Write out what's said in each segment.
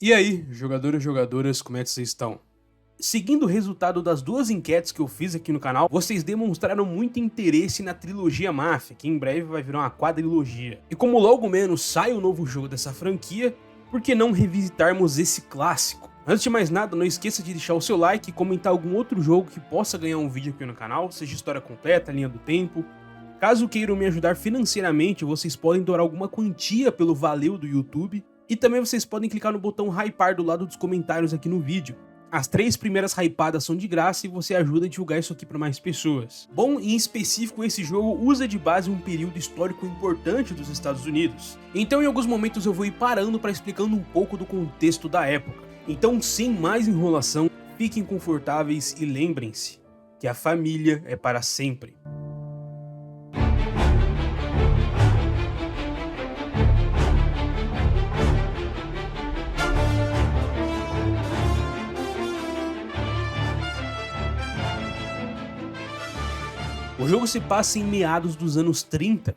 E aí, jogadores e jogadoras, como é que vocês estão? Seguindo o resultado das duas enquetes que eu fiz aqui no canal, vocês demonstraram muito interesse na trilogia Mafia, que em breve vai virar uma quadrilogia. E como logo menos sai um novo jogo dessa franquia, por que não revisitarmos esse clássico? Antes de mais nada, não esqueça de deixar o seu like e comentar algum outro jogo que possa ganhar um vídeo aqui no canal, seja história completa, linha do tempo. Caso queiram me ajudar financeiramente, vocês podem doar alguma quantia pelo Valeu do YouTube. E também vocês podem clicar no botão hypar do lado dos comentários aqui no vídeo. As 3 primeiras hypadas são de graça e você ajuda a divulgar isso aqui para mais pessoas. Bom, em específico esse jogo usa de base um período histórico importante dos Estados Unidos. Então em alguns momentos eu vou ir parando para explicando um pouco do contexto da época. Então sem mais enrolação, fiquem confortáveis e lembrem-se que a família é para sempre. O jogo se passa em meados dos anos 30.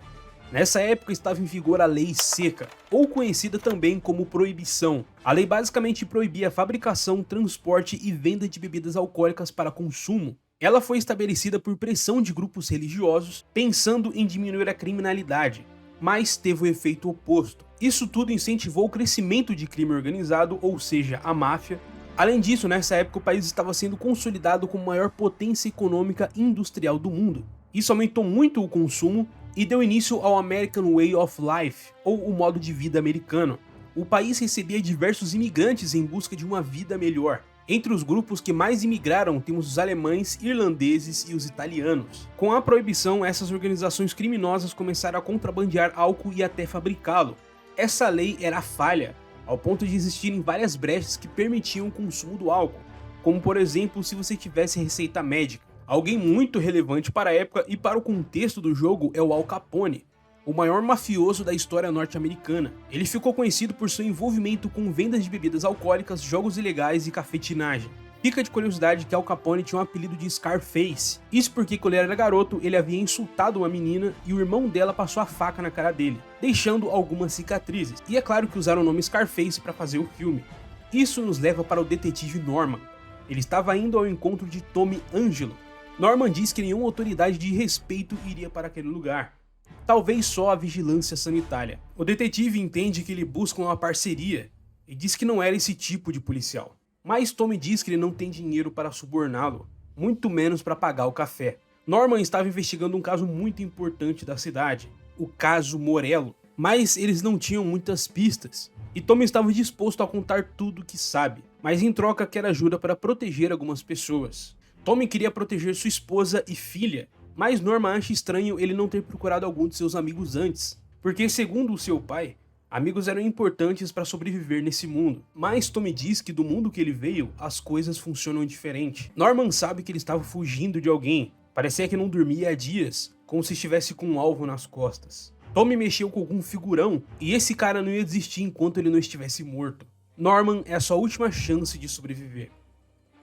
Nessa época estava em vigor a Lei Seca, ou conhecida também como Proibição. A lei basicamente proibia a fabricação, transporte e venda de bebidas alcoólicas para consumo. Ela foi estabelecida por pressão de grupos religiosos, pensando em diminuir a criminalidade, mas teve o efeito oposto. Isso tudo incentivou o crescimento de crime organizado, ou seja, a máfia. Além disso, nessa época o país estava sendo consolidado como a maior potência econômica e industrial do mundo. Isso aumentou muito o consumo e deu início ao American Way of Life, ou o modo de vida americano. O país recebia diversos imigrantes em busca de uma vida melhor. Entre os grupos que mais imigraram temos os alemães, irlandeses e os italianos. Com a proibição, essas organizações criminosas começaram a contrabandear álcool e até fabricá-lo. Essa lei era falha, ao ponto de existirem várias brechas que permitiam o consumo do álcool, como por exemplo se você tivesse receita médica. Alguém muito relevante para a época e para o contexto do jogo é o Al Capone, o maior mafioso da história norte-americana. Ele ficou conhecido por seu envolvimento com vendas de bebidas alcoólicas, jogos ilegais e cafetinagem. Fica de curiosidade que Al Capone tinha um apelido de Scarface, isso porque quando ele era garoto ele havia insultado uma menina e o irmão dela passou a faca na cara dele, deixando algumas cicatrizes. E é claro que usaram o nome Scarface para fazer o filme. Isso nos leva para o detetive Norman. Ele estava indo ao encontro de Tommy Angelo. Norman diz que nenhuma autoridade de respeito iria para aquele lugar, talvez só a vigilância sanitária. O detetive entende que ele busca uma parceria e diz que não era esse tipo de policial. Mas Tommy diz que ele não tem dinheiro para suborná-lo, muito menos para pagar o café. Norman estava investigando um caso muito importante da cidade, o caso Morello, mas eles não tinham muitas pistas, e Tommy estava disposto a contar tudo o que sabe, mas em troca quer ajuda para proteger algumas pessoas. Tommy queria proteger sua esposa e filha, mas Norman acha estranho ele não ter procurado algum de seus amigos antes, porque segundo o seu pai, amigos eram importantes para sobreviver nesse mundo. Mas Tommy diz que do mundo que ele veio, as coisas funcionam diferente. Norman sabe que ele estava fugindo de alguém, parecia que não dormia há dias, como se estivesse com um alvo nas costas. Tommy mexeu com algum figurão e esse cara não ia desistir enquanto ele não estivesse morto. Norman é a sua última chance de sobreviver.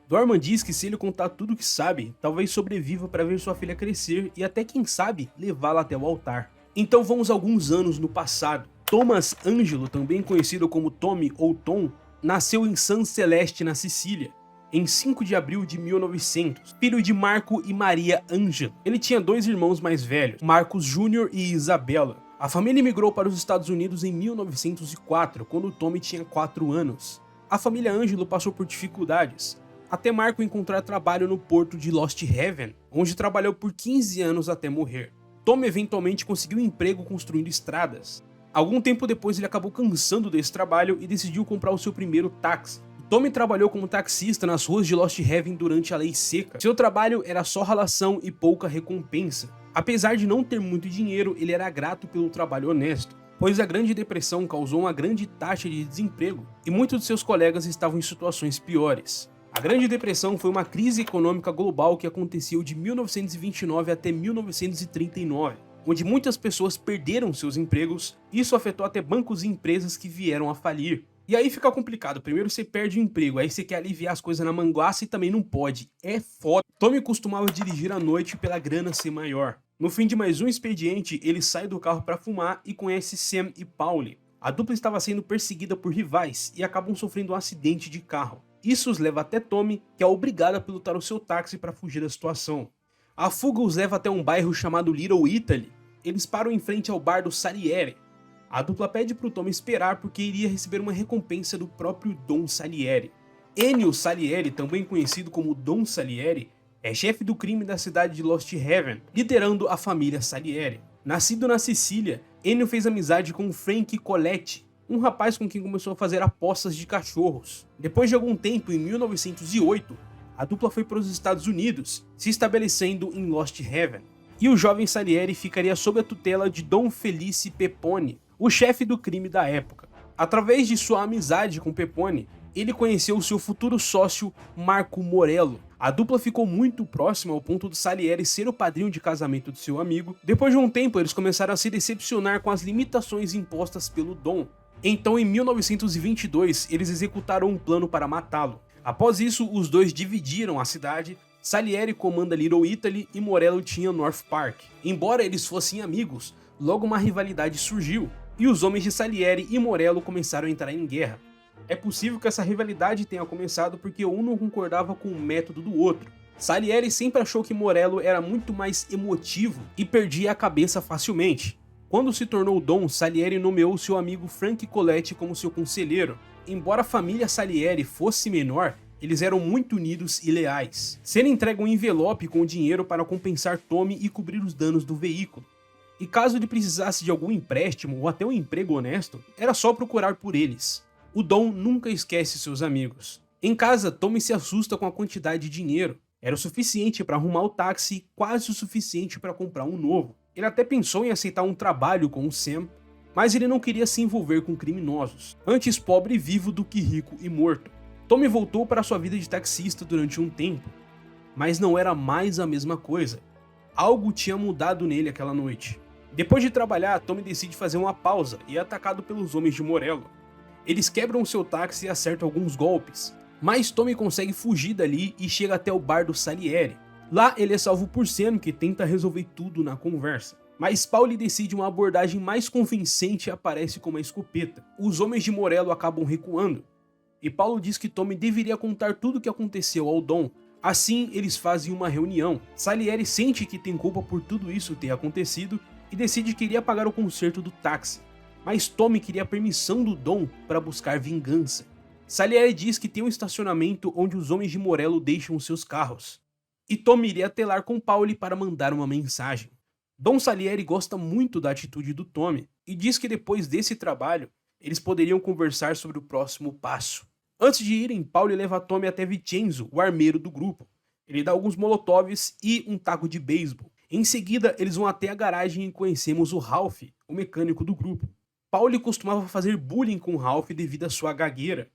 Norman diz que se ele contar tudo o que sabe, talvez sobreviva para ver sua filha crescer e até quem sabe levá-la até o altar. Então vamos alguns anos no passado. Thomas Angelo, também conhecido como Tommy ou Tom, nasceu em San Celeste, na Sicília, em 5 de abril de 1900, filho de Marco e Maria Angelo. Ele tinha 2 irmãos mais velhos, Marcos Jr. e Isabella. A família imigrou para os Estados Unidos em 1904, quando Tommy tinha 4 anos. A família Angelo passou por dificuldades, até Marco encontrar trabalho no porto de Lost Haven, onde trabalhou por 15 anos até morrer. Tommy eventualmente conseguiu um emprego construindo estradas. Algum tempo depois ele acabou cansando desse trabalho e decidiu comprar o seu primeiro táxi. Tommy trabalhou como taxista nas ruas de Lost Haven durante a Lei Seca. Seu trabalho era só ralação e pouca recompensa. Apesar de não ter muito dinheiro, ele era grato pelo trabalho honesto, pois a Grande Depressão causou uma grande taxa de desemprego e muitos de seus colegas estavam em situações piores. A Grande Depressão foi uma crise econômica global que aconteceu de 1929 até 1939, onde muitas pessoas perderam seus empregos. Isso afetou até bancos e empresas que vieram a falir. E aí fica complicado, primeiro você perde o emprego, aí você quer aliviar as coisas na manguaça e também não pode, é foda. Tommy costumava dirigir à noite pela grana ser maior. No fim de mais um expediente, ele sai do carro para fumar e conhece Sam e Pauli, A dupla estava sendo perseguida por rivais e acabam sofrendo um acidente de carro. Isso os leva até Tommy, que é obrigada a pilotar o seu táxi para fugir da situação. A fuga os leva até um bairro chamado Little Italy. Eles param em frente ao bar do Salieri. A dupla pede para o Tommy esperar porque iria receber uma recompensa do próprio Don Salieri. Ennio Salieri, também conhecido como Don Salieri, é chefe do crime da cidade de Lost Haven, liderando a família Salieri. Nascido na Sicília, Ennio fez amizade com Frank Coletti, um rapaz com quem começou a fazer apostas de cachorros. Depois de algum tempo, em 1908, a dupla foi para os Estados Unidos, se estabelecendo em Lost Haven. E o jovem Salieri ficaria sob a tutela de Dom Felice Pepone, o chefe do crime da época. Através de sua amizade com Pepone, ele conheceu seu futuro sócio Marco Morello. A dupla ficou muito próxima ao ponto de Salieri ser o padrinho de casamento de seu amigo. Depois de um tempo, eles começaram a se decepcionar com as limitações impostas pelo Dom. Então, em 1922, eles executaram um plano para matá-lo. Após isso, os dois dividiram a cidade. Salieri comanda Little Italy e Morello tinha North Park. Embora eles fossem amigos, logo uma rivalidade surgiu, e os homens de Salieri e Morello começaram a entrar em guerra. É possível que essa rivalidade tenha começado porque um não concordava com o método do outro. Salieri sempre achou que Morello era muito mais emotivo e perdia a cabeça facilmente. Quando se tornou Dom, Salieri nomeou seu amigo Frank Coletti como seu conselheiro. Embora a família Salieri fosse menor, eles eram muito unidos e leais. Sendo entregue um envelope com dinheiro para compensar Tommy e cobrir os danos do veículo. E caso ele precisasse de algum empréstimo ou até um emprego honesto, era só procurar por eles. O Dom nunca esquece seus amigos. Em casa, Tommy se assusta com a quantidade de dinheiro. Era o suficiente para arrumar o táxi, quase o suficiente para comprar um novo. Ele até pensou em aceitar um trabalho com o Sam, mas ele não queria se envolver com criminosos. Antes pobre e vivo do que rico e morto. Tommy voltou para sua vida de taxista durante um tempo, mas não era mais a mesma coisa. Algo tinha mudado nele aquela noite. Depois de trabalhar, Tommy decide fazer uma pausa e é atacado pelos homens de Morello. Eles quebram seu táxi e acertam alguns golpes, mas Tommy consegue fugir dali e chega até o bar do Salieri. Lá ele é salvo por Sam, que tenta resolver tudo na conversa. Mas Paulie decide uma abordagem mais convincente e aparece com uma escopeta. Os homens de Morello acabam recuando, e Paulo diz que Tommy deveria contar tudo o que aconteceu ao Dom. Assim, eles fazem uma reunião. Salieri sente que tem culpa por tudo isso ter acontecido e decide que iria pagar o conserto do táxi. Mas Tommy queria a permissão do Dom para buscar vingança. Salieri diz que tem um estacionamento onde os homens de Morello deixam seus carros. E Tommy iria até lá com Paulie para mandar uma mensagem. Dom Salieri gosta muito da atitude do Tommy e diz que depois desse trabalho, eles poderiam conversar sobre o próximo passo. Antes de irem, Paulie leva Tommy até Vincenzo, o armeiro do grupo. Ele dá alguns molotovs e um taco de beisebol. Em seguida, eles vão até a garagem e conhecemos o Ralph, o mecânico do grupo. Paulie costumava fazer bullying com Ralph devido à sua gagueira.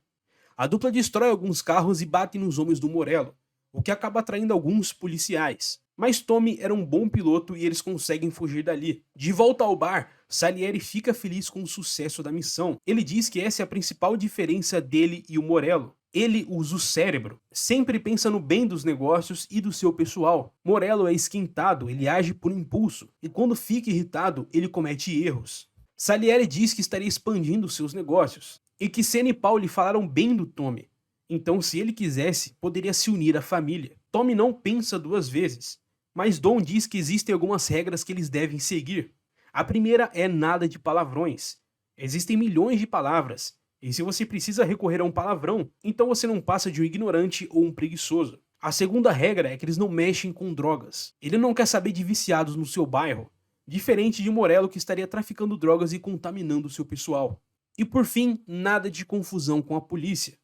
A dupla destrói alguns carros e bate nos homens do Morello, o que acaba atraindo alguns policiais. Mas Tommy era um bom piloto e eles conseguem fugir dali. De volta ao bar, Salieri fica feliz com o sucesso da missão. Ele diz que essa é a principal diferença dele e o Morello. Ele usa o cérebro, sempre pensa no bem dos negócios e do seu pessoal. Morello é esquentado, ele age por impulso, e quando fica irritado, ele comete erros. Salieri diz que estaria expandindo seus negócios, e que Sam e Paulie falaram bem do Tommy. Então, se ele quisesse, poderia se unir à família. Tommy não pensa duas vezes, mas Dom diz que existem algumas regras que eles devem seguir. A primeira é nada de palavrões. Existem milhões de palavras, e se você precisa recorrer a um palavrão, então você não passa de um ignorante ou um preguiçoso. A segunda regra é que eles não mexem com drogas. Ele não quer saber de viciados no seu bairro, diferente de Morello, que estaria traficando drogas e contaminando seu pessoal. E por fim, nada de confusão com a polícia.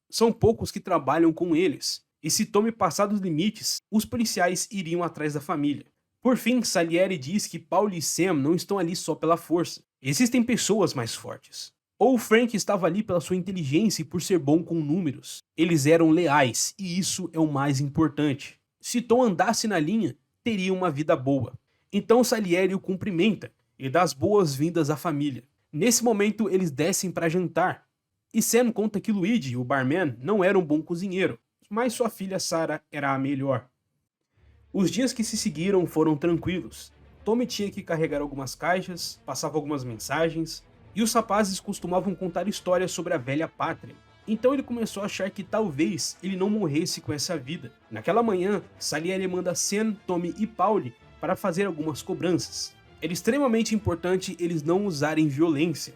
São poucos que trabalham com eles, e se Tommy passar dos limites, os policiais iriam atrás da família. Por fim, Salieri diz que Paulie e Sam não estão ali só pela força. Existem pessoas mais fortes. Ou Frank estava ali pela sua inteligência e por ser bom com números. Eles eram leais, e isso é o mais importante. Se Tom andasse na linha, teria uma vida boa. Então Salieri o cumprimenta e dá as boas-vindas à família. Nesse momento, eles descem para jantar. E Sam conta que Luigi, o barman, não era um bom cozinheiro, mas sua filha Sarah era a melhor. Os dias que se seguiram foram tranquilos. Tommy tinha que carregar algumas caixas, passava algumas mensagens, e os rapazes costumavam contar histórias sobre a velha pátria. Então ele começou a achar que talvez ele não morresse com essa vida. Naquela manhã, Salieri manda Sam, Tommy e Paulie para fazer algumas cobranças. Era extremamente importante eles não usarem violência,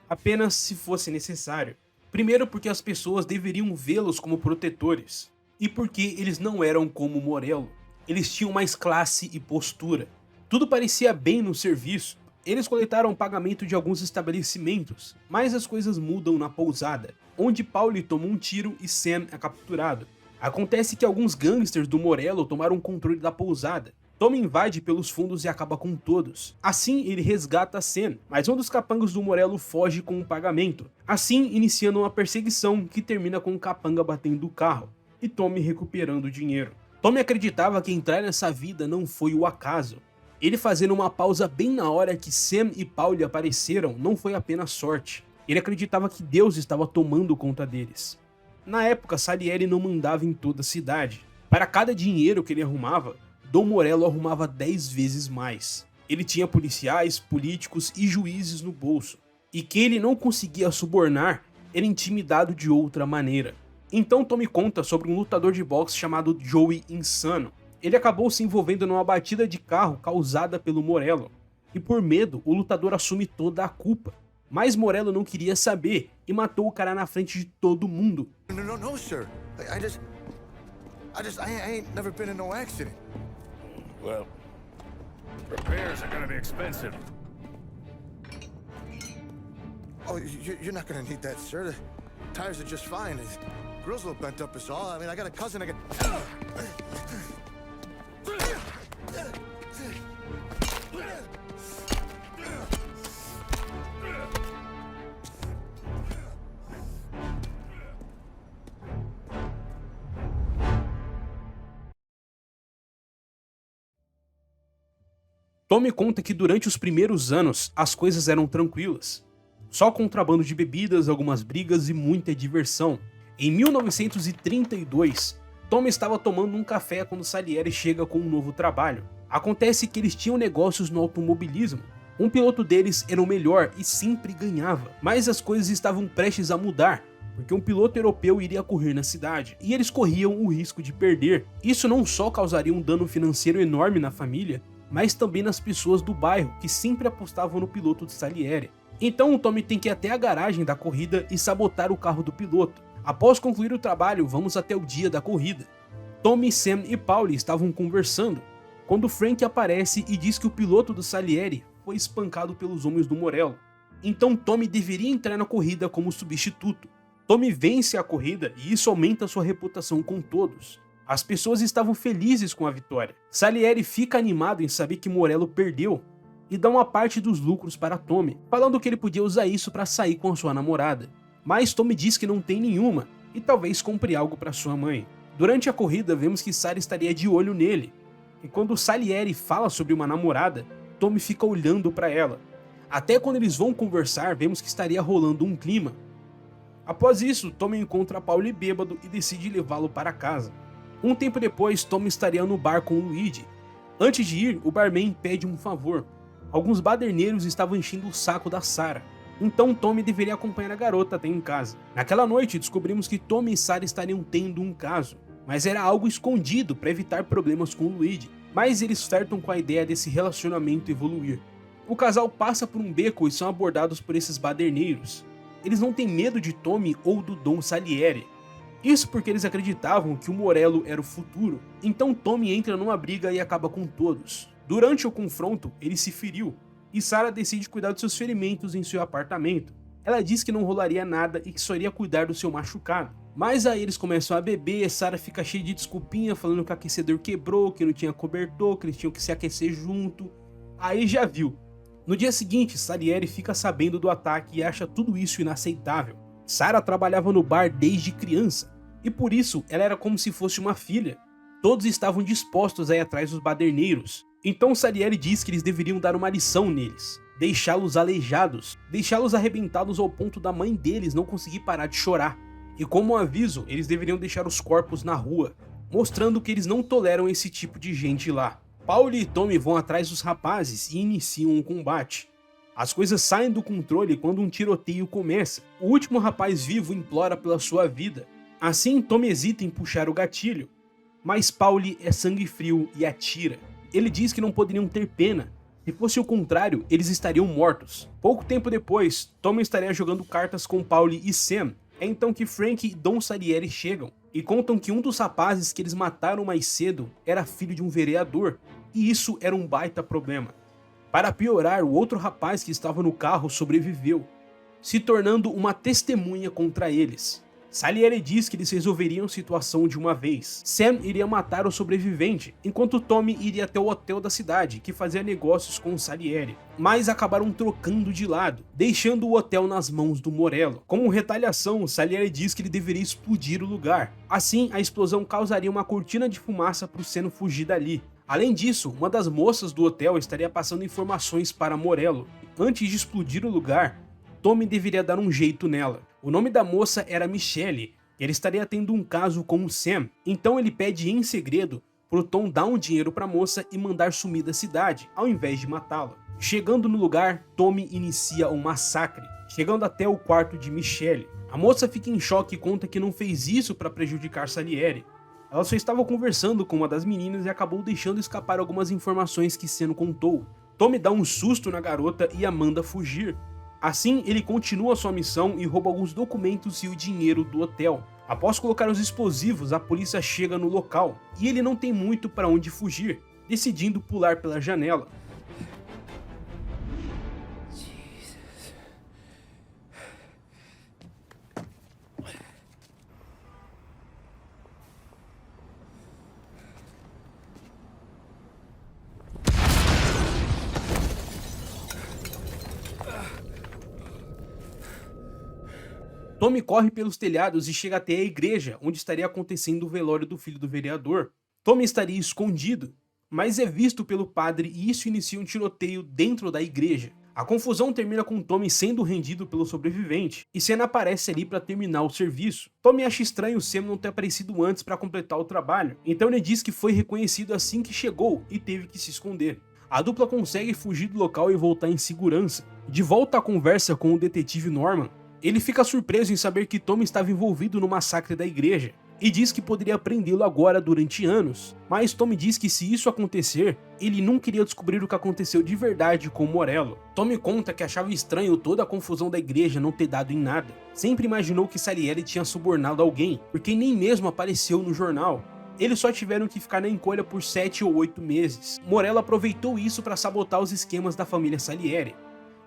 apenas se fosse necessário. Primeiro porque as pessoas deveriam vê-los como protetores, e porque eles não eram como Morello. Eles tinham mais classe e postura. Tudo parecia bem no serviço. Eles coletaram o pagamento de alguns estabelecimentos, mas as coisas mudam na pousada, onde Paulie toma um tiro e Sam é capturado. Acontece que alguns gangsters do Morello tomaram o controle da pousada. Tommy invade pelos fundos e acaba com todos. Assim, ele resgata Sam, mas um dos capangas do Morello foge com o pagamento. Assim, iniciando uma perseguição que termina com o capanga batendo o carro e Tommy recuperando o dinheiro. Tommy acreditava que entrar nessa vida não foi o acaso. Ele fazendo uma pausa bem na hora que Sam e Paulie apareceram não foi apenas sorte. Ele acreditava que Deus estava tomando conta deles. Na época, Salieri não mandava em toda a cidade. Para cada dinheiro que ele arrumava, Dom Morello arrumava 10 vezes mais. Ele tinha policiais, políticos e juízes no bolso. E quem ele não conseguia subornar era intimidado de outra maneira. Então Tommy conta sobre um lutador de boxe chamado Joey Insano. Ele acabou se envolvendo numa batida de carro causada pelo Morello. E por medo, o lutador assume toda a culpa. Mas Morello não queria saber e matou o cara na frente de todo mundo. No, sir. I ain't never been in no accident. Well, repairs are gonna be expensive. Oh, you're not gonna need that, sir. The tires are just fine. The grill's a little bent up is all. I mean, I got a cousin I can... Tommy conta que durante os primeiros anos as coisas eram tranquilas. Só contrabando de bebidas, algumas brigas e muita diversão. Em 1932, Tommy estava tomando um café quando Salieri chega com um novo trabalho. Acontece que eles tinham negócios no automobilismo. Um piloto deles era o melhor e sempre ganhava. Mas as coisas estavam prestes a mudar, porque um piloto europeu iria correr na cidade, e eles corriam o risco de perder. Isso não só causaria um dano financeiro enorme na família, mas também nas pessoas do bairro, que sempre apostavam no piloto de Salieri. Então o Tommy tem que ir até a garagem da corrida e sabotar o carro do piloto. Após concluir o trabalho, vamos até o dia da corrida. Tommy, Sam e Paulie estavam conversando, quando Frank aparece e diz que o piloto do Salieri foi espancado pelos homens do Morello. Então Tommy deveria entrar na corrida como substituto. Tommy vence a corrida e isso aumenta sua reputação com todos. As pessoas estavam felizes com a vitória. Salieri fica animado em saber que Morello perdeu e dá uma parte dos lucros para Tommy, falando que ele podia usar isso para sair com a sua namorada. Mas Tommy diz que não tem nenhuma e talvez compre algo para sua mãe. Durante a corrida vemos que Sarah estaria de olho nele, e quando Salieri fala sobre uma namorada, Tommy fica olhando para ela. Até quando eles vão conversar, vemos que estaria rolando um clima. Após isso, Tommy encontra Paulie bêbado e decide levá-lo para casa. Um tempo depois, Tommy estaria no bar com o Luigi. Antes de ir, o barman pede um favor. Alguns baderneiros estavam enchendo o saco da Sarah. Então Tommy deveria acompanhar a garota até em casa. Naquela noite, descobrimos que Tommy e Sarah estariam tendo um caso, mas era algo escondido para evitar problemas com o Luigi. Mas eles flertam com a ideia desse relacionamento evoluir. O casal passa por um beco e são abordados por esses baderneiros. Eles não têm medo de Tommy ou do Dom Salieri. Isso porque eles acreditavam que o Morello era o futuro. Então Tommy entra numa briga e acaba com todos. Durante o confronto, ele se feriu, e Sarah decide cuidar dos seus ferimentos em seu apartamento. Ela diz que não rolaria nada e que só iria cuidar do seu machucado. Mas aí eles começam a beber, Sarah fica cheia de desculpinha, falando que o aquecedor quebrou, que não tinha cobertor, que eles tinham que se aquecer junto. Aí já viu. No dia seguinte, Salieri fica sabendo do ataque e acha tudo isso inaceitável. Sarah trabalhava no bar desde criança, e por isso ela era como se fosse uma filha. Todos estavam dispostos a ir atrás dos baderneiros. Então Salieri diz que eles deveriam dar uma lição neles, deixá-los aleijados, deixá-los arrebentados ao ponto da mãe deles não conseguir parar de chorar. E como um aviso, eles deveriam deixar os corpos na rua, mostrando que eles não toleram esse tipo de gente lá. Paulie e Tommy vão atrás dos rapazes e iniciam um combate. As coisas saem do controle quando um tiroteio começa. O último rapaz vivo implora pela sua vida. Assim, Tommy hesita em puxar o gatilho, mas Paulie é sangue frio e atira. Ele diz que não poderiam ter pena. Se fosse o contrário, eles estariam mortos. Pouco tempo depois, Tommy estaria jogando cartas com Paulie e Sam. É então que Frank e Don Salieri chegam e contam que um dos rapazes que eles mataram mais cedo era filho de um vereador, e isso era um baita problema. Para piorar, o outro rapaz que estava no carro sobreviveu, se tornando uma testemunha contra eles. Salieri diz que eles resolveriam a situação de uma vez. Sam iria matar o sobrevivente, enquanto Tommy iria até o hotel da cidade, que fazia negócios com Salieri. Mas acabaram trocando de lado, deixando o hotel nas mãos do Morello. Como retaliação, Salieri diz que ele deveria explodir o lugar. Assim, a explosão causaria uma cortina de fumaça para o Sam fugir dali. Além disso, uma das moças do hotel estaria passando informações para Morello. Antes de explodir o lugar, Tommy deveria dar um jeito nela. O nome da moça era Michelle, e ele estaria tendo um caso com o Sam. Então ele pede em segredo pro Tom dar um dinheiro pra moça e mandar sumir da cidade, ao invés de matá-la. Chegando no lugar, Tommy inicia um massacre, chegando até o quarto de Michelle. A moça fica em choque e conta que não fez isso para prejudicar Salieri. Ela só estava conversando com uma das meninas e acabou deixando escapar algumas informações que Sam contou. Tommy dá um susto na garota e a manda fugir. Assim, ele continua sua missão e rouba alguns documentos e o dinheiro do hotel. Após colocar os explosivos, a polícia chega no local e ele não tem muito para onde fugir, decidindo pular pela janela. Tommy corre pelos telhados e chega até a igreja, onde estaria acontecendo o velório do filho do vereador. Tommy estaria escondido, mas é visto pelo padre e isso inicia um tiroteio dentro da igreja. A confusão termina com Tommy sendo rendido pelo sobrevivente, e Sam aparece ali para terminar o serviço. Tommy acha estranho Sam não ter aparecido antes para completar o trabalho, então ele diz que foi reconhecido assim que chegou e teve que se esconder. A dupla consegue fugir do local e voltar em segurança. De volta à conversa com o detetive Norman, ele fica surpreso em saber que Tommy estava envolvido no massacre da igreja e diz que poderia prendê-lo agora durante anos, mas Tommy diz que se isso acontecer, ele nunca iria descobrir o que aconteceu de verdade com Morello. Tommy conta que achava estranho toda a confusão da igreja não ter dado em nada. Sempre imaginou que Salieri tinha subornado alguém, porque nem mesmo apareceu no jornal. Eles só tiveram que ficar na encolha por 7 ou 8 meses. Morello aproveitou isso para sabotar os esquemas da família Salieri,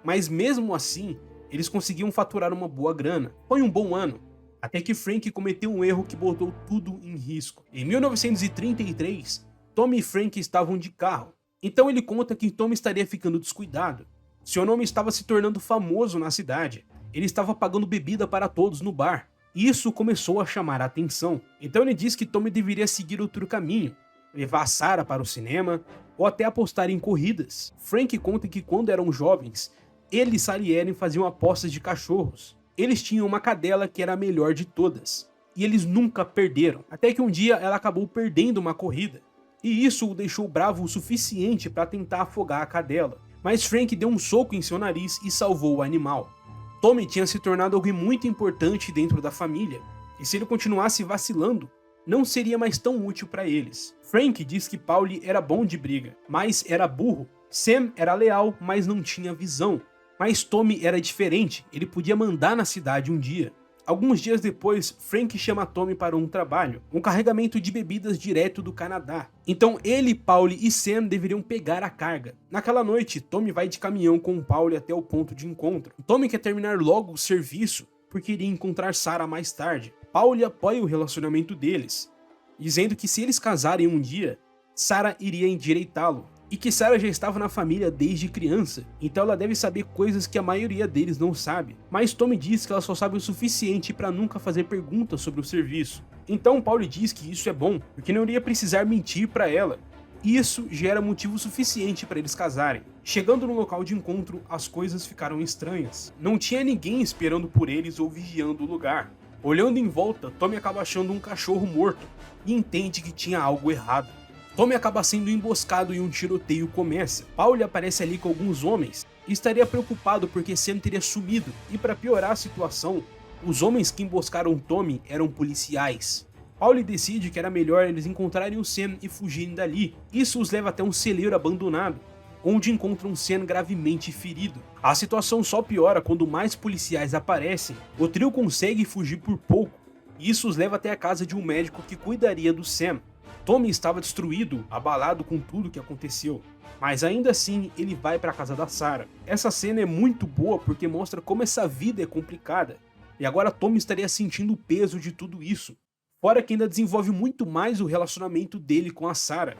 mas mesmo assim, eles conseguiam faturar uma boa grana. Foi um bom ano, até que Frank cometeu um erro que botou tudo em risco. Em 1933, Tommy e Frank estavam de carro. Então ele conta que Tommy estaria ficando descuidado. Seu nome estava se tornando famoso na cidade. Ele estava pagando bebida para todos no bar. E isso começou a chamar a atenção. Então ele diz que Tommy deveria seguir outro caminho, levar Sarah para o cinema ou até apostar em corridas. Frank conta que quando eram jovens, ele e Salieri faziam apostas de cachorros. Eles tinham uma cadela que era a melhor de todas, e eles nunca perderam, até que um dia ela acabou perdendo uma corrida, e isso o deixou bravo o suficiente para tentar afogar a cadela, mas Frank deu um soco em seu nariz e salvou o animal. Tommy tinha se tornado alguém muito importante dentro da família, e se ele continuasse vacilando, não seria mais tão útil para eles. Frank diz que Paulie era bom de briga, mas era burro. Sam era leal, mas não tinha visão. Mas Tommy era diferente, ele podia mandar na cidade um dia. Alguns dias depois, Frank chama Tommy para um trabalho, um carregamento de bebidas direto do Canadá. Então ele, Paulie e Sam deveriam pegar a carga. Naquela noite, Tommy vai de caminhão com Paulie até o ponto de encontro. Tommy quer terminar logo o serviço, porque iria encontrar Sarah mais tarde. Paulie apoia o relacionamento deles, dizendo que se eles casarem um dia, Sarah iria endireitá-lo. E que Sarah já estava na família desde criança, então ela deve saber coisas que a maioria deles não sabe. Mas Tommy diz que ela só sabe o suficiente para nunca fazer perguntas sobre o serviço. Então Paulie diz que isso é bom, porque não iria precisar mentir para ela. Isso já era motivo suficiente para eles casarem. Chegando no local de encontro, as coisas ficaram estranhas. Não tinha ninguém esperando por eles ou vigiando o lugar. Olhando em volta, Tommy acaba achando um cachorro morto e entende que tinha algo errado. Tommy acaba sendo emboscado e um tiroteio começa. Paulie aparece ali com alguns homens estaria preocupado porque Sam teria sumido, e para piorar a situação, os homens que emboscaram Tommy eram policiais. Pauli decide que era melhor eles encontrarem o Sam e fugirem dali. Isso os leva até um celeiro abandonado, onde encontram Sam gravemente ferido. A situação só piora quando mais policiais aparecem. O trio consegue fugir por pouco, e isso os leva até a casa de um médico que cuidaria do Sam. Tommy estava destruído, abalado com tudo que aconteceu, mas ainda assim ele vai para a casa da Sarah. Essa cena é muito boa porque mostra como essa vida é complicada, e agora Tommy estaria sentindo o peso de tudo isso, fora que ainda desenvolve muito mais o relacionamento dele com a Sarah.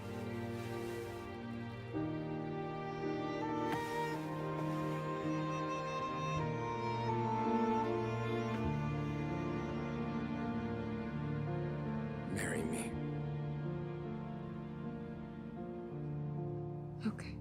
Marry me. Okay.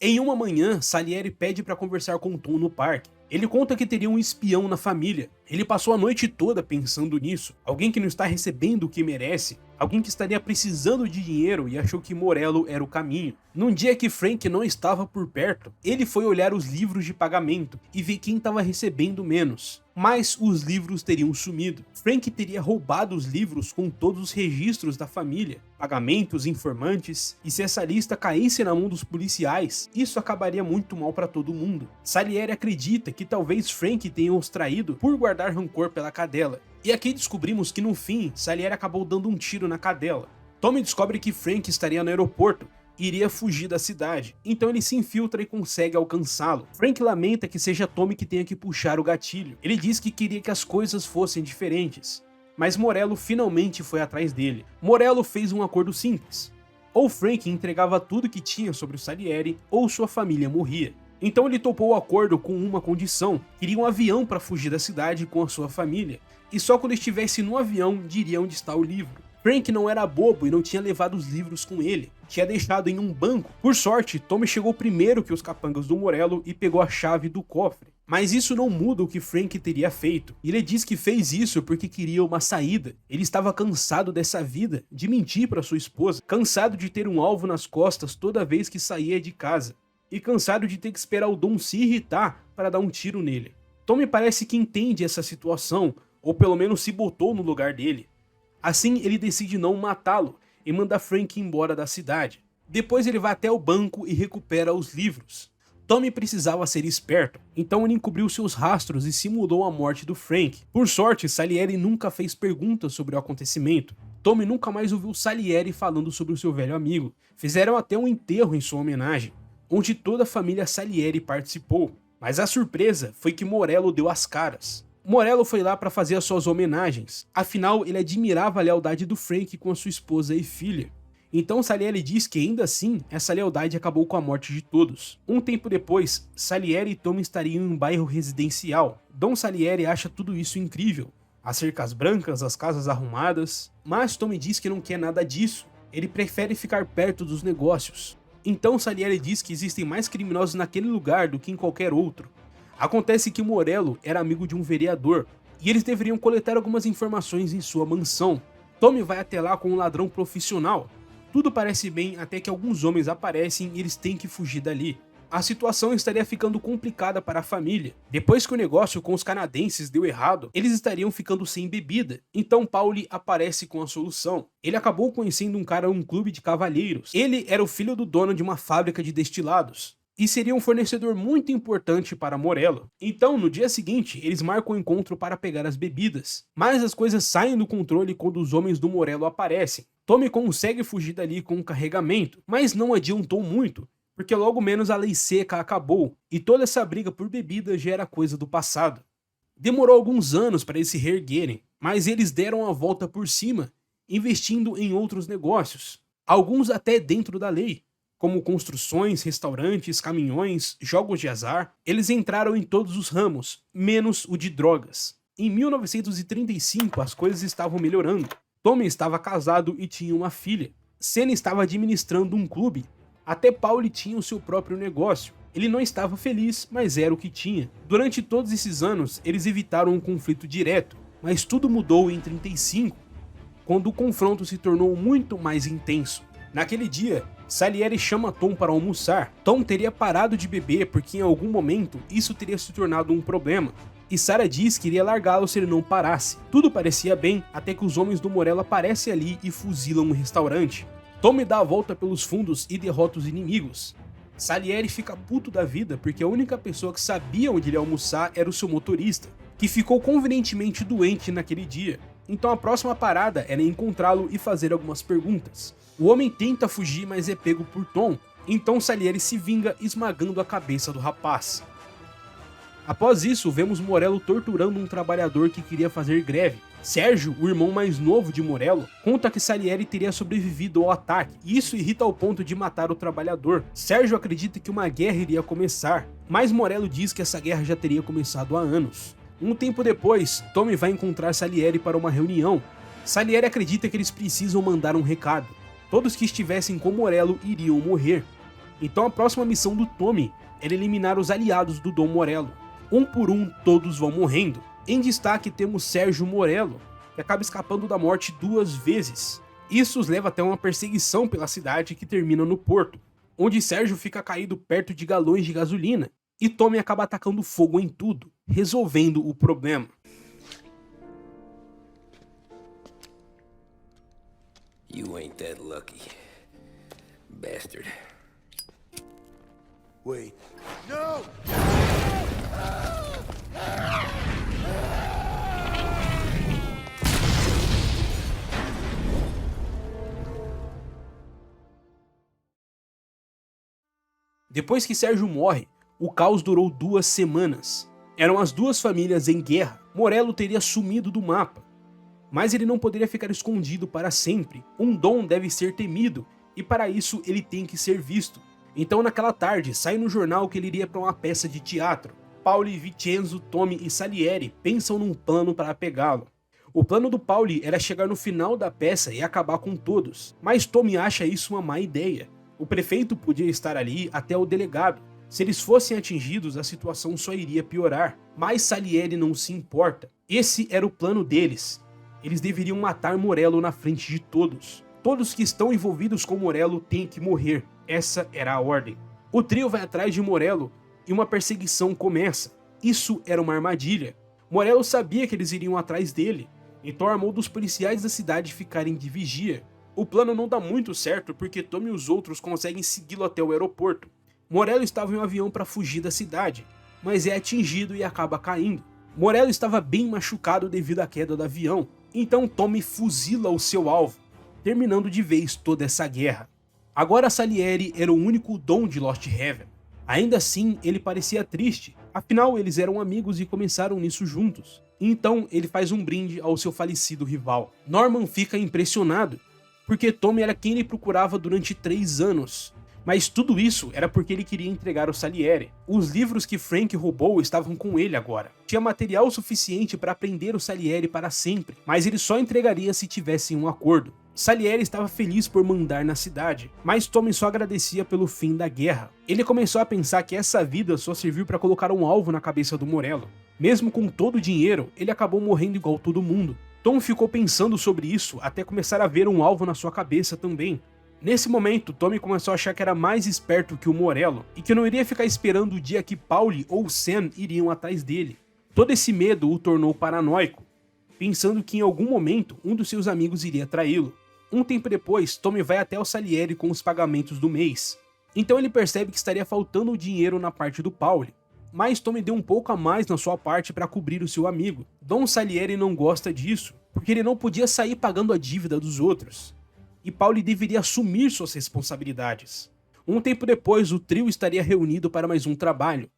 Em uma manhã, Salieri pede para conversar com Tom no parque. Ele conta que teria um espião na família. Ele passou a noite toda pensando nisso. Alguém que não está recebendo o que merece. Alguém que estaria precisando de dinheiro e achou que Morello era o caminho. Num dia que Frank não estava por perto, ele foi olhar os livros de pagamento e ver quem estava recebendo menos. Mas os livros teriam sumido. Frank teria roubado os livros com todos os registros da família, pagamentos, informantes, e se essa lista caísse na mão dos policiais, isso acabaria muito mal para todo mundo. Salieri acredita que talvez Frank tenha os traído por guardar rancor pela cadela. E aqui descobrimos que no fim, Salieri acabou dando um tiro na cadela. Tommy descobre que Frank estaria no aeroporto e iria fugir da cidade, então ele se infiltra e consegue alcançá-lo. Frank lamenta que seja Tommy que tenha que puxar o gatilho. Ele diz que queria que as coisas fossem diferentes, mas Morello finalmente foi atrás dele. Morello fez um acordo simples. Ou Frank entregava tudo que tinha sobre o Salieri, ou sua família morria. Então ele topou o acordo com uma condição: queria um avião para fugir da cidade com a sua família, e só quando estivesse no avião diria onde está o livro. Frank não era bobo e não tinha levado os livros com ele, tinha deixado em um banco. Por sorte, Tommy chegou primeiro que os capangas do Morello e pegou a chave do cofre. Mas isso não muda o que Frank teria feito. Ele diz que fez isso porque queria uma saída. Ele estava cansado dessa vida, de mentir para sua esposa, cansado de ter um alvo nas costas toda vez que saía de casa, e cansado de ter que esperar o Dom se irritar para dar um tiro nele. Tommy parece que entende essa situação, ou pelo menos se botou no lugar dele. Assim, ele decide não matá-lo e manda Frank embora da cidade. Depois ele vai até o banco e recupera os livros. Tommy precisava ser esperto, então ele encobriu seus rastros e simulou a morte do Frank. Por sorte, Salieri nunca fez perguntas sobre o acontecimento. Tommy nunca mais ouviu Salieri falando sobre o seu velho amigo. Fizeram até um enterro em sua homenagem, onde toda a família Salieri participou. Mas a surpresa foi que Morello deu as caras. Morello foi lá para fazer as suas homenagens, afinal ele admirava a lealdade do Frank com a sua esposa e filha. Então Salieri diz que ainda assim, essa lealdade acabou com a morte de todos. Um tempo depois, Salieri e Tommy estariam em um bairro residencial. Dom Salieri acha tudo isso incrível, as cercas brancas, as casas arrumadas, mas Tommy diz que não quer nada disso, ele prefere ficar perto dos negócios. Então Salieri diz que existem mais criminosos naquele lugar do que em qualquer outro. Acontece que Morello era amigo de um vereador, e eles deveriam coletar algumas informações em sua mansão. Tommy vai até lá com um ladrão profissional. Tudo parece bem até que alguns homens aparecem e eles têm que fugir dali. A situação estaria ficando complicada para a família. Depois que o negócio com os canadenses deu errado, eles estariam ficando sem bebida. Então Pauli aparece com a solução. Ele acabou conhecendo um cara em um clube de cavalheiros. Ele era o filho do dono de uma fábrica de destilados e seria um fornecedor muito importante para Morello. Então, no dia seguinte, eles marcam um encontro para pegar as bebidas. Mas as coisas saem do controle quando os homens do Morello aparecem. Tommy consegue fugir dali com um carregamento, mas não adiantou muito, porque logo menos a lei seca acabou, e toda essa briga por bebida já era coisa do passado. Demorou alguns anos para eles se reerguerem, mas eles deram a volta por cima, investindo em outros negócios, alguns até dentro da lei, como construções, restaurantes, caminhões, jogos de azar. Eles entraram em todos os ramos, menos o de drogas. Em 1935 as coisas estavam melhorando. Tommy estava casado e tinha uma filha. Senna estava administrando um clube. Até Pauli tinha o seu próprio negócio. Ele não estava feliz, mas era o que tinha. Durante todos esses anos, eles evitaram um conflito direto, mas tudo mudou em 35. quando o confronto se tornou muito mais intenso. Naquele dia, Salieri chama Tom para almoçar. Tom teria parado de beber porque em algum momento isso teria se tornado um problema, e Sarah diz que iria largá-lo se ele não parasse. Tudo parecia bem até que os homens do Morello aparecem ali e fuzilam o restaurante. Tom dá a volta pelos fundos e derrota os inimigos. Salieri fica puto da vida porque a única pessoa que sabia onde ele ia almoçar era o seu motorista, que ficou convenientemente doente naquele dia. Então a próxima parada era encontrá-lo e fazer algumas perguntas. O homem tenta fugir, mas é pego por Tom, então Salieri se vinga esmagando a cabeça do rapaz. Após isso, vemos Morello torturando um trabalhador que queria fazer greve. Sérgio, o irmão mais novo de Morello, conta que Salieri teria sobrevivido ao ataque, e isso irrita ao ponto de matar o trabalhador. Sérgio acredita que uma guerra iria começar, mas Morello diz que essa guerra já teria começado há anos. Um tempo depois, Tommy vai encontrar Salieri para uma reunião. Salieri acredita que eles precisam mandar um recado. Todos que estivessem com Morello iriam morrer. Então a próxima missão do Tommy era eliminar os aliados do Dom Morello. Um por um, todos vão morrendo. Em destaque temos Sérgio Morello, que acaba escapando da morte 2 vezes. Isso os leva até uma perseguição pela cidade que termina no porto, onde Sérgio fica caído perto de galões de gasolina, e Tommy acaba atacando fogo em tudo, resolvendo o problema. You ain't that lucky, bastard. Wait. No! Depois que Sérgio morre, o caos durou 2 semanas. Eram as 2 famílias em guerra. Morello teria sumido do mapa. Mas ele não poderia ficar escondido para sempre. Um dom deve ser temido, e para isso ele tem que ser visto. Então naquela tarde, sai no jornal que ele iria para uma peça de teatro. Pauli, Vincenzo, Tommy e Salieri pensam num plano para pegá-lo. O plano do Pauli era chegar no final da peça e acabar com todos, mas Tommy acha isso uma má ideia. O prefeito podia estar ali, até o delegado. Se eles fossem atingidos, a situação só iria piorar. Mas Salieri não se importa. Esse era o plano deles. Eles deveriam matar Morello na frente de todos. Todos que estão envolvidos com Morello têm que morrer. Essa era a ordem. O trio vai atrás de Morello e uma perseguição começa. Isso era uma armadilha. Morello sabia que eles iriam atrás dele, então armou dos policiais da cidade ficarem de vigia. O plano não dá muito certo porque Tommy e os outros conseguem segui-lo até o aeroporto. Morello estava em um avião para fugir da cidade, mas é atingido e acaba caindo. Morello estava bem machucado devido à queda do avião, então Tommy fuzila o seu alvo, terminando de vez toda essa guerra. Agora Salieri era o único dom de Lost Heaven. Ainda assim, ele parecia triste, afinal eles eram amigos e começaram nisso juntos. Então ele faz um brinde ao seu falecido rival. Norman fica impressionado, porque Tommy era quem ele procurava durante 3 anos. Mas tudo isso era porque ele queria entregar o Salieri. Os livros que Frank roubou estavam com ele agora. Tinha material suficiente para prender o Salieri para sempre, mas ele só entregaria se tivessem um acordo. Salieri estava feliz por mandar na cidade, mas Tommy só agradecia pelo fim da guerra. Ele começou a pensar que essa vida só serviu para colocar um alvo na cabeça do Morello. Mesmo com todo o dinheiro, ele acabou morrendo igual todo mundo. Tom ficou pensando sobre isso até começar a ver um alvo na sua cabeça também. Nesse momento, Tommy começou a achar que era mais esperto que o Morello e que não iria ficar esperando o dia que Pauli ou Sam iriam atrás dele. Todo esse medo o tornou paranoico, pensando que em algum momento um dos seus amigos iria traí-lo. Um tempo depois, Tommy vai até o Salieri com os pagamentos do mês. Então ele percebe que estaria faltando o dinheiro na parte do Pauli. Mas Tommy deu um pouco a mais na sua parte para cobrir o seu amigo. Dom Salieri não gosta disso, porque ele não podia sair pagando a dívida dos outros. E Pauli deveria assumir suas responsabilidades. Um tempo depois, o trio estaria reunido para mais um trabalho.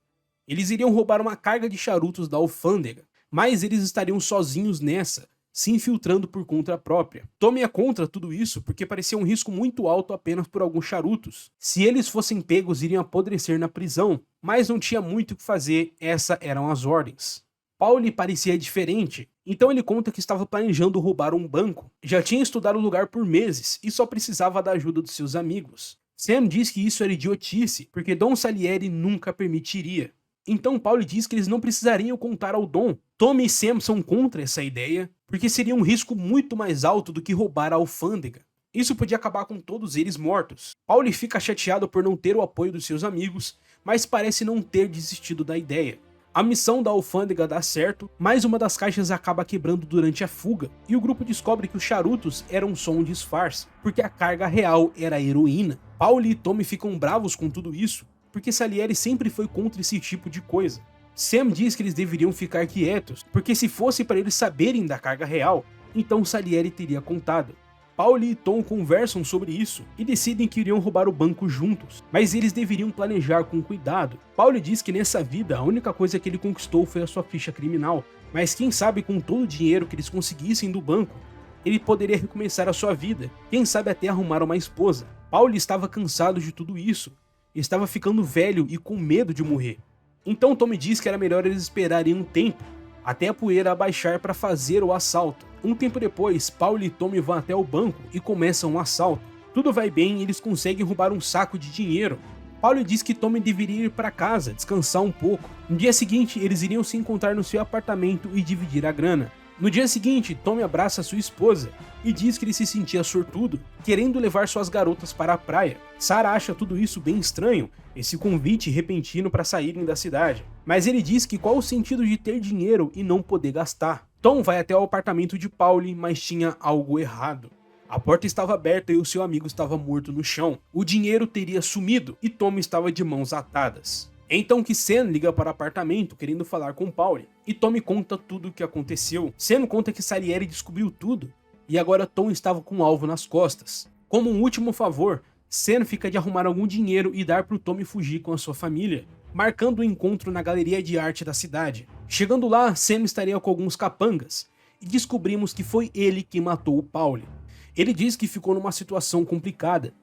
Eles iriam roubar uma carga de charutos da alfândega, mas eles estariam sozinhos nessa, se infiltrando por conta própria. Tommy é contra tudo isso porque parecia um risco muito alto apenas por alguns charutos. Se eles fossem pegos, iriam apodrecer na prisão, mas não tinha muito o que fazer, essas eram as ordens. Pauli parecia diferente, então ele conta que estava planejando roubar um banco. Já tinha estudado o lugar por meses e só precisava da ajuda dos seus amigos. Sam diz que isso era idiotice, porque Dom Salieri nunca permitiria. Então Pauli diz que eles não precisariam contar ao Dom. Tommy e Sam são contra essa ideia, porque seria um risco muito mais alto do que roubar a alfândega. Isso podia acabar com todos eles mortos. Pauli fica chateado por não ter o apoio dos seus amigos, mas parece não ter desistido da ideia. A missão da alfândega dá certo, mas uma das caixas acaba quebrando durante a fuga, e o grupo descobre que os charutos eram só um disfarce, porque a carga real era heroína. Pauli e Tommy ficam bravos com tudo isso, porque Salieri sempre foi contra esse tipo de coisa. Sam diz que eles deveriam ficar quietos, porque se fosse para eles saberem da carga real, então Salieri teria contado. Pauli e Tom conversam sobre isso e decidem que iriam roubar o banco juntos, mas eles deveriam planejar com cuidado. Pauli diz que nessa vida a única coisa que ele conquistou foi a sua ficha criminal, mas quem sabe com todo o dinheiro que eles conseguissem do banco, ele poderia recomeçar a sua vida, quem sabe até arrumar uma esposa. Pauli estava cansado de tudo isso, estava ficando velho e com medo de morrer. Então Tommy diz que era melhor eles esperarem um tempo, até a poeira abaixar para fazer o assalto. Um tempo depois, Pauli e Tommy vão até o banco e começam um assalto. Tudo vai bem e eles conseguem roubar um saco de dinheiro. Pauli diz que Tommy deveria ir para casa, descansar um pouco. No dia seguinte, eles iriam se encontrar no seu apartamento e dividir a grana. No dia seguinte, Tommy abraça sua esposa e diz que ele se sentia sortudo, querendo levar suas garotas para a praia. Sarah acha tudo isso bem estranho, esse convite repentino para saírem da cidade. Mas ele diz que qual o sentido de ter dinheiro e não poder gastar. Tom vai até o apartamento de Pauli, mas tinha algo errado. A porta estava aberta e o seu amigo estava morto no chão. O dinheiro teria sumido e Tom estava de mãos atadas. Então que Sam liga para o apartamento querendo falar com Pauli, e Tommy conta tudo o que aconteceu. Sam conta que Salieri descobriu tudo, e agora Tom estava com um alvo nas costas. Como um último favor, Sam fica de arrumar algum dinheiro e dar para o Tommy fugir com a sua família, marcando o encontro na galeria de arte da cidade. Chegando lá, Sam estaria com alguns capangas, e descobrimos que foi ele que matou o Pauli. Ele diz que ficou numa situação complicada.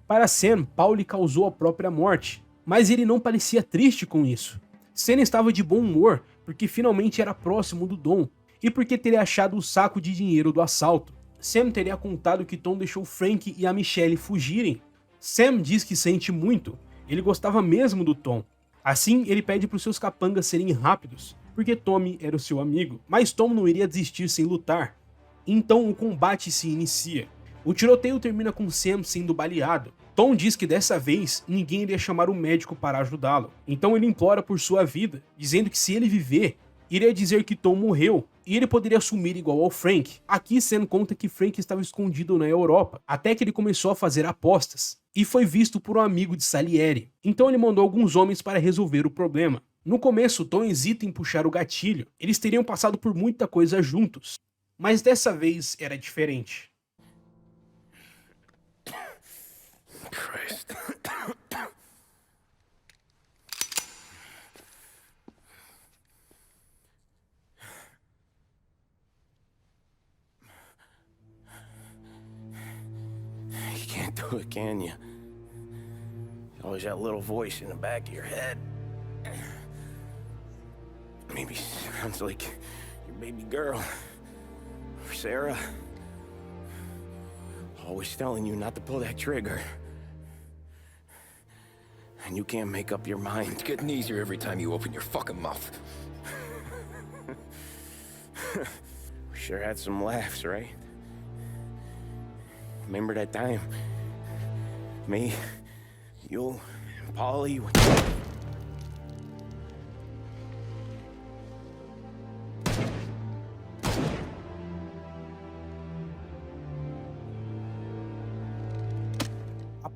Para Sam, Pauli causou a própria morte, mas ele não parecia triste com isso. Sam estava de bom humor, porque finalmente era próximo do Dom, e porque teria achado o saco de dinheiro do assalto. Sam teria contado que Tom deixou Frank e a Michelle fugirem. Sam diz que sente muito, ele gostava mesmo do Tom. Assim, ele pede para os seus capangas serem rápidos, porque Tommy era o seu amigo. Mas Tom não iria desistir sem lutar. Então o combate se inicia. O tiroteio termina com Sam sendo baleado. Tom diz que dessa vez ninguém iria chamar um médico para ajudá-lo. Então ele implora por sua vida, dizendo que se ele viver, iria dizer que Tom morreu e ele poderia sumir igual ao Frank. Aqui Sam conta que Frank estava escondido na Europa, até que ele começou a fazer apostas e foi visto por um amigo de Salieri. Então ele mandou alguns homens para resolver o problema. No começo, Tom hesita em puxar o gatilho. Eles teriam passado por muita coisa juntos, mas dessa vez era diferente. Christ. You can't do it, can you? Always that little voice in the back of your head. Maybe sounds like your baby girl. Or Sarah. Always telling you not to pull that trigger. And you can't make up your mind. It's getting easier every time you open your fucking mouth. We sure had some laughs, right? Remember that time? Me, you, and Polly.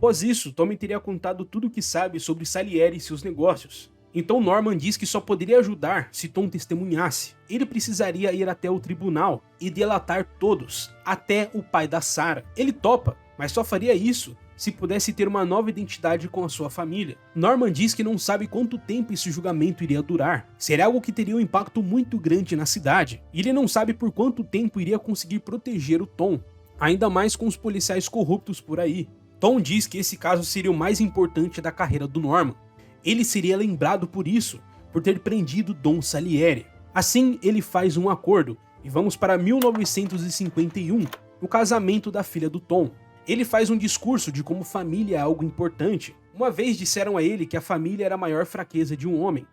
Após isso, Tommy teria contado tudo o que sabe sobre Salieri e seus negócios. Então Norman diz que só poderia ajudar se Tom testemunhasse. Ele precisaria ir até o tribunal e delatar todos, até o pai da Sarah. Ele topa, mas só faria isso se pudesse ter uma nova identidade com a sua família. Norman diz que não sabe quanto tempo esse julgamento iria durar. Seria algo que teria um impacto muito grande na cidade. E ele não sabe por quanto tempo iria conseguir proteger o Tom, ainda mais com os policiais corruptos por aí. Tom diz que esse caso seria o mais importante da carreira do Norman. Ele seria lembrado por isso, por ter prendido Dom Salieri. Assim, ele faz um acordo, e vamos para 1951, o casamento da filha do Tom. Ele faz um discurso de como família é algo importante. Uma vez disseram a ele que a família era a maior fraqueza de um homem.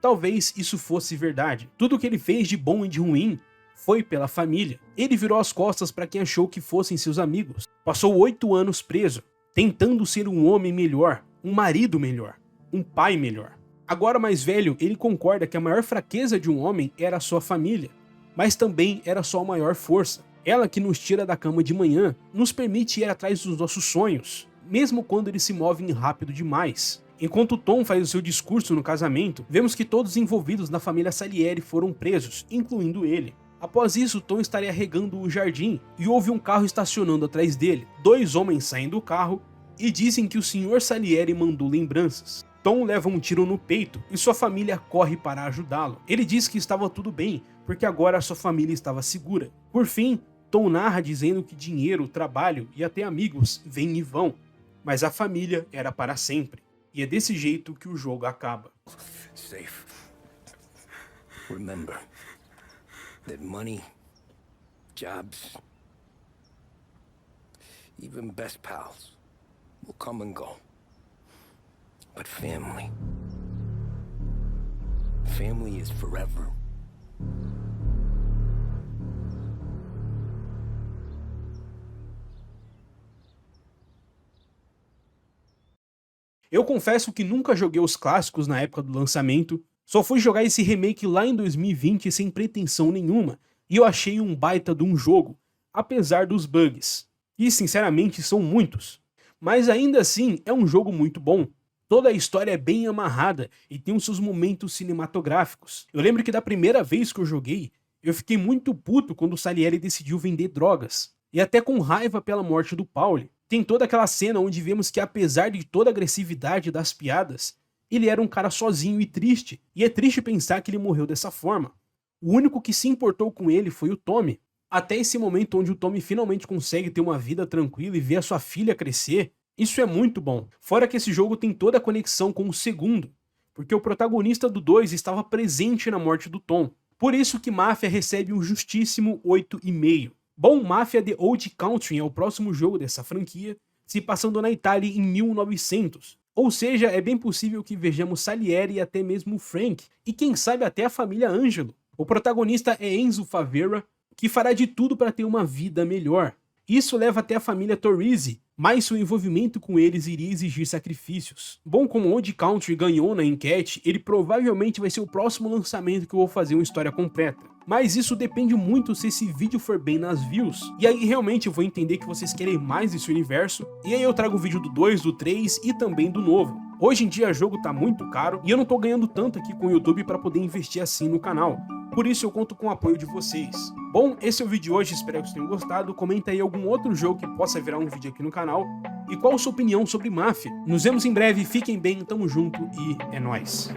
Talvez isso fosse verdade. Tudo o que ele fez de bom e de ruim foi pela família. Ele virou as costas para quem achou que fossem seus amigos. Passou 8 anos preso, tentando ser um homem melhor, um marido melhor, um pai melhor. Agora mais velho, ele concorda que a maior fraqueza de um homem era a sua família, mas também era sua maior força. Ela que nos tira da cama de manhã, nos permite ir atrás dos nossos sonhos, mesmo quando eles se movem rápido demais. Enquanto Tom faz o seu discurso no casamento, vemos que todos os envolvidos na família Salieri foram presos, incluindo ele. Após isso, Tom estaria regando o jardim e houve um carro estacionando atrás dele. 2 homens saem do carro e dizem que o Sr. Salieri mandou lembranças. Tom leva um tiro no peito e sua família corre para ajudá-lo. Ele diz que estava tudo bem, porque agora sua família estava segura. Por fim, Tom narra dizendo que dinheiro, trabalho e até amigos vêm e vão, mas a família era para sempre. E é desse jeito que o jogo acaba. Safe. Remember that money, jobs, even best pals will come and go. But family is forever. Eu confesso que nunca joguei os clássicos na época do lançamento, só fui jogar esse remake lá em 2020 sem pretensão nenhuma, e eu achei um baita de um jogo, apesar dos bugs. E sinceramente são muitos. Mas ainda assim é um jogo muito bom. Toda a história é bem amarrada e tem os seus momentos cinematográficos. Eu lembro que da primeira vez que eu joguei, eu fiquei muito puto quando o Salieri decidiu vender drogas. E até com raiva pela morte do Paulie. Tem toda aquela cena onde vemos que apesar de toda a agressividade das piadas, ele era um cara sozinho e triste. E é triste pensar que ele morreu dessa forma. O único que se importou com ele foi o Tommy. Até esse momento onde o Tommy finalmente consegue ter uma vida tranquila e ver a sua filha crescer, isso é muito bom. Fora que esse jogo tem toda a conexão com o segundo, porque o protagonista do 2 estava presente na morte do Tom. Por isso que Mafia recebe um justíssimo 8,5. Bom, Mafia The Old Country é o próximo jogo dessa franquia, se passando na Itália em 1900. Ou seja, é bem possível que vejamos Salieri e até mesmo Frank, e quem sabe até a família Angelo. O protagonista é Enzo Favera, que fará de tudo para ter uma vida melhor. Isso leva até a família Torrisi, mas seu envolvimento com eles iria exigir sacrifícios. Bom, como Old Country ganhou na enquete, ele provavelmente vai ser o próximo lançamento que eu vou fazer uma história completa. Mas isso depende muito se esse vídeo for bem nas views. E aí realmente eu vou entender que vocês querem mais desse universo, e aí eu trago o vídeo do 2, do 3 e também do novo. Hoje em dia o jogo tá muito caro e eu não tô ganhando tanto aqui com o YouTube para poder investir assim no canal. Por isso eu conto com o apoio de vocês. Bom, esse é o vídeo de hoje, espero que vocês tenham gostado. Comenta aí algum outro jogo que possa virar um vídeo aqui no canal. E qual a sua opinião sobre Mafia? Nos vemos em breve, fiquem bem, tamo junto e é nóis.